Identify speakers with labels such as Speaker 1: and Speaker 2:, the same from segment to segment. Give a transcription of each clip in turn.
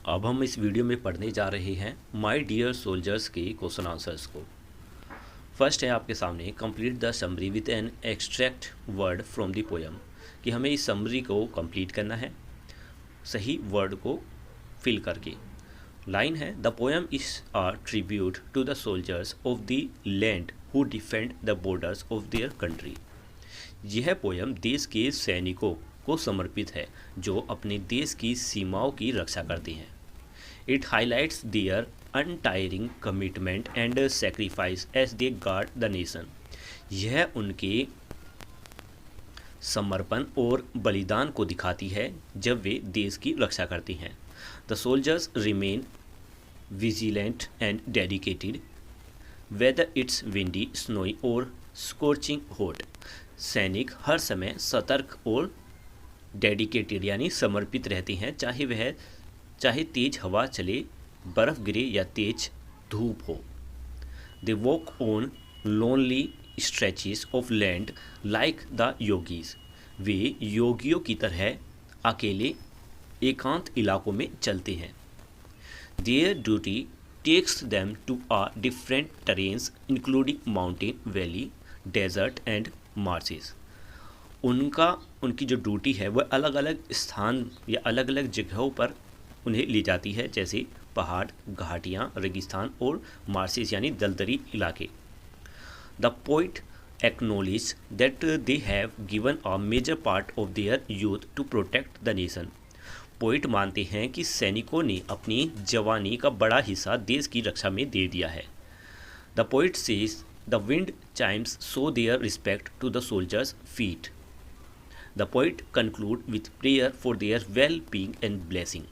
Speaker 1: अब हम इस वीडियो में पढ़ने जा रहे हैं माय डियर सोल्जर्स के क्वेश्चन आंसर्स को। फर्स्ट है आपके सामने complete the summary with an extract word from the poem, कि हमें इस समरी को कंप्लीट करना है सही वर्ड को फिल करके। लाइन है the poem is a tribute to the soldiers of the land who defend the borders of their country. यह पोएम देश के सैनिकों को समर्पित है जो अपने देश की सीमाओं की रक्षा करते हैं। It highlights their untiring commitment and sacrifice as they guard the nation. यह उनके समर्पण और बलिदान को दिखाती है जब वे देश की रक्षा करती हैं। The soldiers remain vigilant and dedicated, whether it's windy, snowy or scorching hot. सैनिक हर समय सतर्क और डेडिकेटेड यानी समर्पित रहते हैं, चाहे तेज हवा चले, बर्फ गिरे या तेज धूप हो। They walk on lonely stretches of land like the yogis. वे योगियों की तरह अकेले एकांत इलाकों में चलते हैं। Their duty takes them to a different terrains including mountain, valley, desert and marshes. उनकी जो ड्यूटी है वह अलग अलग स्थान या अलग अलग जगहों पर उन्हें ली जाती है, जैसे पहाड़, घाटियाँ, रेगिस्तान और मार्सेस यानी दलदली इलाके। The poet acknowledge that they have given a major part of their youth to protect the nation. Poet मानते हैं कि सैनिकों ने अपनी जवानी का बड़ा हिस्सा देश की रक्षा में दे दिया है। The poet says the wind chimes show their respect to the soldiers feet. The poet conclude with prayer for their well being and blessing.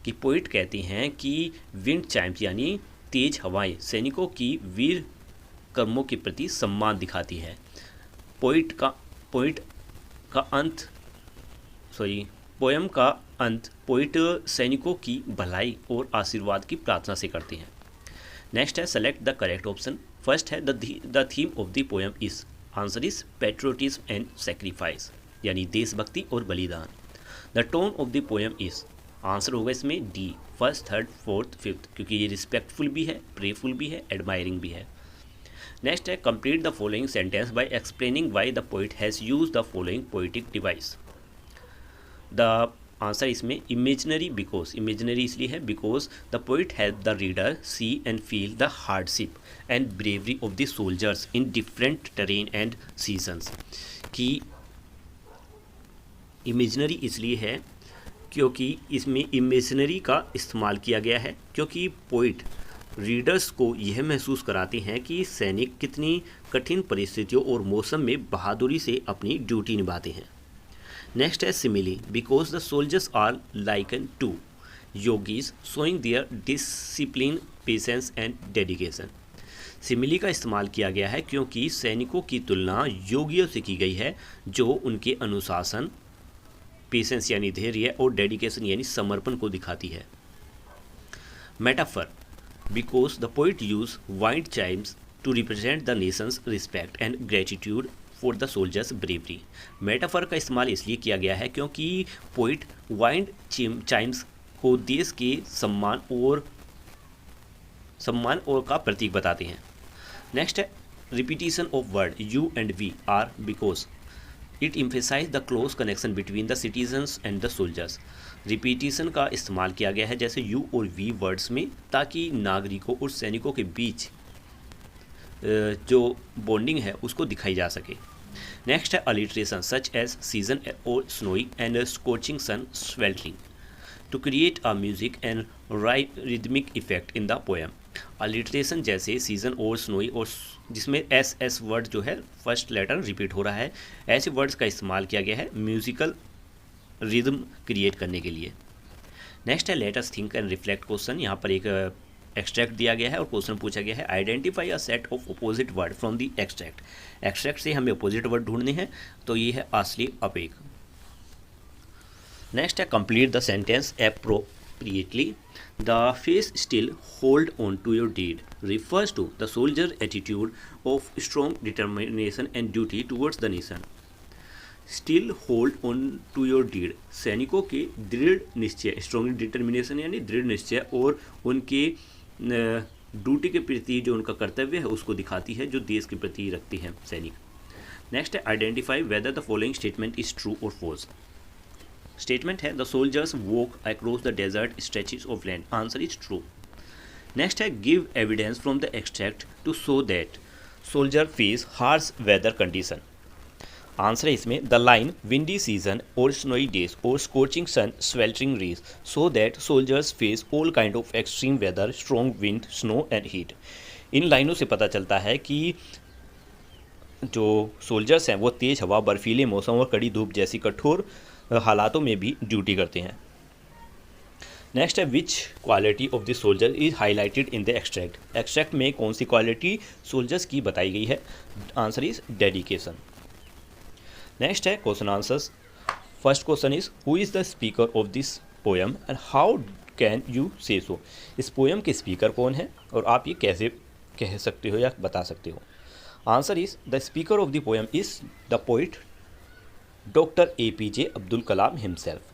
Speaker 1: कि पोइट कहते हैं कि विंड चाइम्स यानी तेज हवाएं सैनिकों की वीर कर्मों के प्रति सम्मान दिखाती है। पोएम का अंत पोइट सैनिकों की भलाई और आशीर्वाद की प्रार्थना से करते हैं। नेक्स्ट है select the correct option. First है the theme of the poem is, answer is patriotism and sacrifice यानी देशभक्ति और बलिदान। The tone of the poem is, answer होगा इसमें D, first, third, fourth, fifth, क्योंकि ये रिस्पेक्टफुल भी है, प्रेफुल भी है, एडमायरिंग भी है। नेक्स्ट है complete the following sentence by explaining why the poet has use the following poetic device. The answer इसमें इमेजिनरी, बिकॉज इमेजिनरी इसलिए है because the poet help the reader see and feel the hardship and bravery of the soldiers in different terrain and seasons. कि imaginary इसलिए है क्योंकि इसमें imaginary का इस्तेमाल किया गया है, क्योंकि पोइट रीडर्स को यह महसूस कराते हैं कि सैनिक कितनी कठिन परिस्थितियों और मौसम में बहादुरी से अपनी ड्यूटी निभाते हैं। नेक्स्ट है simile, because the soldiers are likened to yogis showing their discipline, patience and dedication. Simile का इस्तेमाल किया गया है क्योंकि सैनिकों की तुलना योगियों से की गई है जो उनके अनुशासन, पेशेंस यानी धैर्य और डेडिकेशन यानी समर्पण को दिखाती है। Metaphor, because the poet use wind chimes to represent the nation's respect and gratitude for the soldiers bravery. Metaphor का इस्तेमाल इसलिए किया गया है क्योंकि पोइट वाइंड चाइम्स को देश के सम्मान और का प्रतीक बताते हैं। नेक्स्ट है repetition of word you and we are because it emphasizes the close connection between the citizens and the soldiers. Repetition का इस्तेमाल किया गया है जैसे यू और वी वर्ड्स में, ताकि नागरिकों और सैनिकों के बीच जो बॉन्डिंग है उसको दिखाई जा सके। नेक्स्ट है अलिट्रेशन सच एज सीजन और snowy and scorching sun sweltering to create a music and rhythmic effect in the poem. Alliteration जैसे सीजन और स्नोई और जिसमें एस वर्ड जो है फर्स्ट लेटर रिपीट हो रहा है, ऐसे वर्ड्स का इस्तेमाल किया गया है म्यूजिकल रिदम क्रिएट करने के लिए। नेक्स्ट है let us think and reflect question. यहाँ पर एक एक्सट्रैक्ट दिया गया है और क्वेश्चन पूछा गया है identify a set of opposite word from the extract. Extract से हमें अपोजिट वर्ड ढूंढने हैं, तो ये है असली, अपेक। नेक्स्ट है complete the sentence appropriately. The face still hold on to your deed refers to the soldier's attitude of strong determination and duty towards the nation. Still hold on to your deed, सैनिकों के दृढ़ निश्चय, strong determination यानी दृढ़ निश्चय और उनके duty के प्रति जो उनका कर्तव्य है उसको दिखाती है, जो देश के प्रति रखती हैं सैनिक। नेक्स्ट है identify whether the following statement is true और फॉल्स। स्टेटमेंट है the soldiers walk across the desert stretches of land, answer is true. Next है give evidence from the extract to show that soldier face harsh weather condition, answer है इसमें the line windy season और snowy days और scorching sun sweltering rays so that soldiers face all kind of extreme weather strong wind snow and heat. इन लाइनों से पता चलता है कि जो सोल्जर्स हैं वो तेज़ हवा, बर्फीले मौसम और कड़ी धूप जैसी कठोर हालातों में भी ड्यूटी करते हैं। नेक्स्ट है विच quality of the soldier is highlighted in the extract, extract में कौन सी क्वालिटी सोल्जर्स की बताई गई है, आंसर इज डेडिकेशन। नेक्स्ट है question answers. First question is who is the speaker of this poem and how can you से सो, इस poem के स्पीकर कौन है और आप ये कैसे कह सकते हो या बता सकते हो। Answer is the speaker of the poem is the poet doctor APJ Abdul Kalam himself.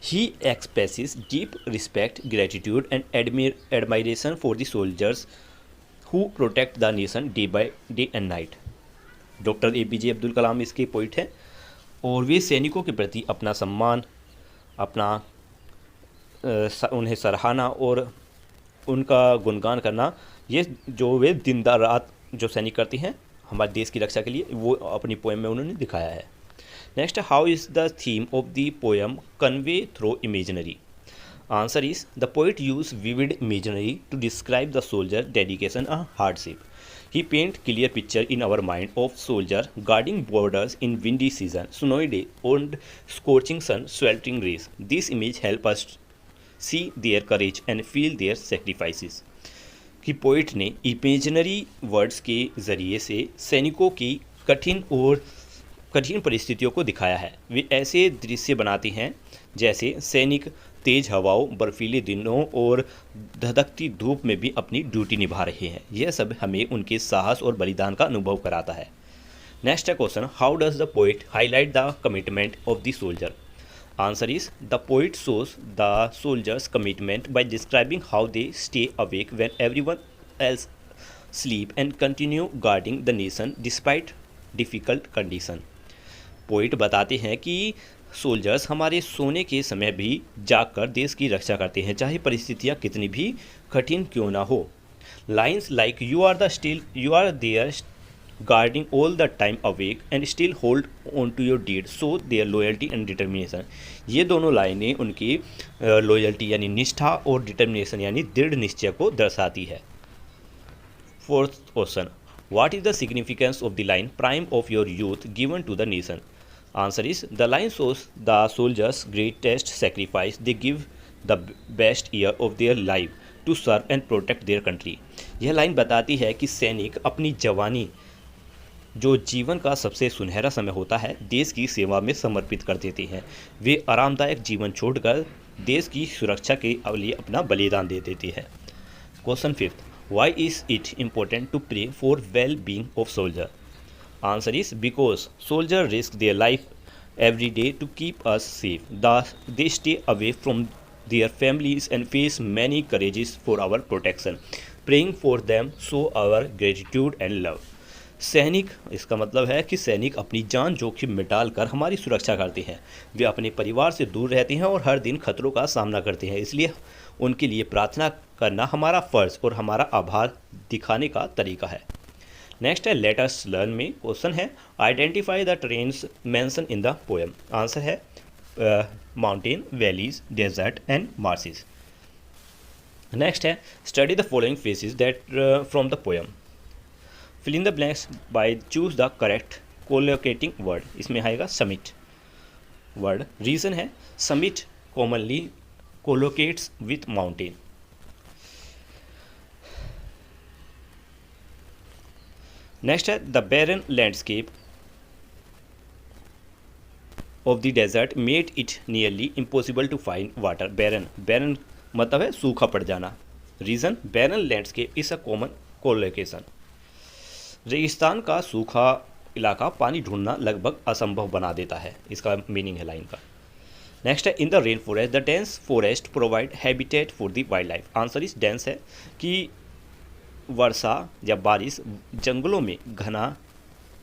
Speaker 1: He expresses deep respect, gratitude and admiration for the soldiers who protect the nation day by day and night. Doctor APJ Abdul Kalam इसके poet हैं और वे सैनिकों के प्रति अपना सम्मान, अपना उन्हें सराहना और उनका गुणगान करना, ये जो वे दिन रात जो सैनिक करती हैं हमारे देश की रक्षा के लिए, वो अपनी पोएम में उन्होंने दिखाया है। Next, how is the theme of the poem convey through imaginary, answer is the poet use vivid imaginary to describe the soldier dedication and hardship. He paint clear picture in our mind of soldier guarding borders in windy season, snowy day, and scorching sun, sweltering rays. This image help us see their courage and feel their sacrifices. कि poet ने imaginary words के ज़रिए से सैनिकों की कठिन परिस्थितियों को दिखाया है। वे ऐसे दृश्य बनाते हैं जैसे सैनिक तेज़ हवाओं, बर्फीले दिनों और धधकती धूप में भी अपनी ड्यूटी निभा रहे हैं। यह सब हमें उनके साहस और बलिदान का अनुभव कराता है। नेक्स्ट है question, how does the poet highlight the commitment of the soldier, answer is the poet shows the soldiers commitment by describing how they stay awake when everyone else sleep and continue guarding the nation despite difficult condition. Poet बताते हैं कि soldiers हमारे सोने के समय भी जागकर देश की रक्षा करते हैं, चाहे परिस्थितियाँ कितनी भी कठिन क्यों ना हो। Lines like you are there guarding all the time awake and still hold on to your deed so their loyalty and determination, ये दोनों लाइनें उनकी लॉयल्टी यानी निष्ठा और डिटर्मिनेशन यानी दृढ़ निश्चय को दर्शाती है। Fourth question, what is the significance of the line prime of your youth given to the nation, answer is the line shows the soldiers greatest sacrifice they give the best year of their life to serve and protect their country. यह line बताती है कि सैनिक अपनी जवानी, जो जीवन का सबसे सुनहरा समय होता है, देश की सेवा में समर्पित कर देते हैं। वे आरामदायक जीवन छोड़कर देश की सुरक्षा के लिए अपना बलिदान दे देते हैं। Question fifth, why is it important to pray for well being of soldier, answer is because soldier risk their life every day to keep us safe. They stay away from their families and face many courages for our protection. Praying for them show our gratitude and love. सैनिक, इसका मतलब है कि सैनिक अपनी जान जोखिम में डालकर हमारी सुरक्षा करते हैं। वे अपने परिवार से दूर रहते हैं और हर दिन खतरों का सामना करते हैं, इसलिए उनके लिए प्रार्थना करना हमारा फ़र्ज और हमारा आभार दिखाने का तरीका है। नेक्स्ट है लेट अस लर्न में क्वेश्चन है identify the terrains mentioned in the poem, answer है mountain, valleys, desert and marshes. Next है study the following phrases that from the poem, fill in the blanks by choose the correct collocating word. इसमें आएगा summit word. Reason है summit commonly collocates with mountain. Next है the barren landscape of the desert made it nearly impossible to find water. बैरन मतलब है सूखा पड़ जाना। Reason, barren landscape is a common collocation. रेगिस्तान का सूखा इलाका पानी ढूंढना लगभग असंभव बना देता है, इसका मीनिंग है लाइन का। नेक्स्ट है in the rain forest the dense forest provide habitat for the wild life. Answer इस डेंस है कि वर्षा या बारिश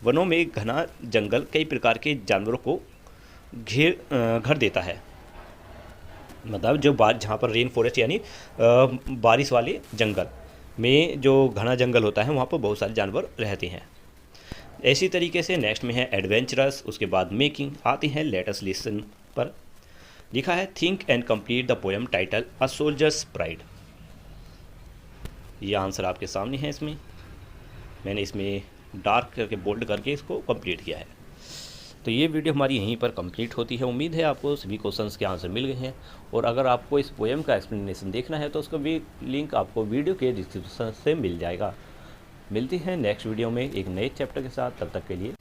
Speaker 1: वनों में घना जंगल कई प्रकार के जानवरों को घर देता है। मतलब जो जहाँ पर रेन फॉरेस्ट यानी बारिश वाले जंगल में जो घना जंगल होता है वहाँ पर बहुत सारे जानवर रहते हैं। इसी तरीके से नेक्स्ट में है एडवेंचरस, उसके बाद मेकिंग आती है लेटस लिसन पर। लिखा है think and complete the poem title a soldiers pride. ये आंसर आपके सामने है। इसमें मैंने इसमें डार्क करके बोल्ड करके इसको कंप्लीट किया है। तो ये वीडियो हमारी यहीं पर कंप्लीट होती है। उम्मीद है आपको सभी क्वेश्चंस के आंसर मिल गए हैं। और अगर आपको इस पोएम का एक्सप्लेनेशन देखना है तो उसका भी लिंक आपको वीडियो के डिस्क्रिप्शन से मिल जाएगा। मिलती हैं नेक्स्ट वीडियो में एक नए चैप्टर के साथ। तब तक के लिए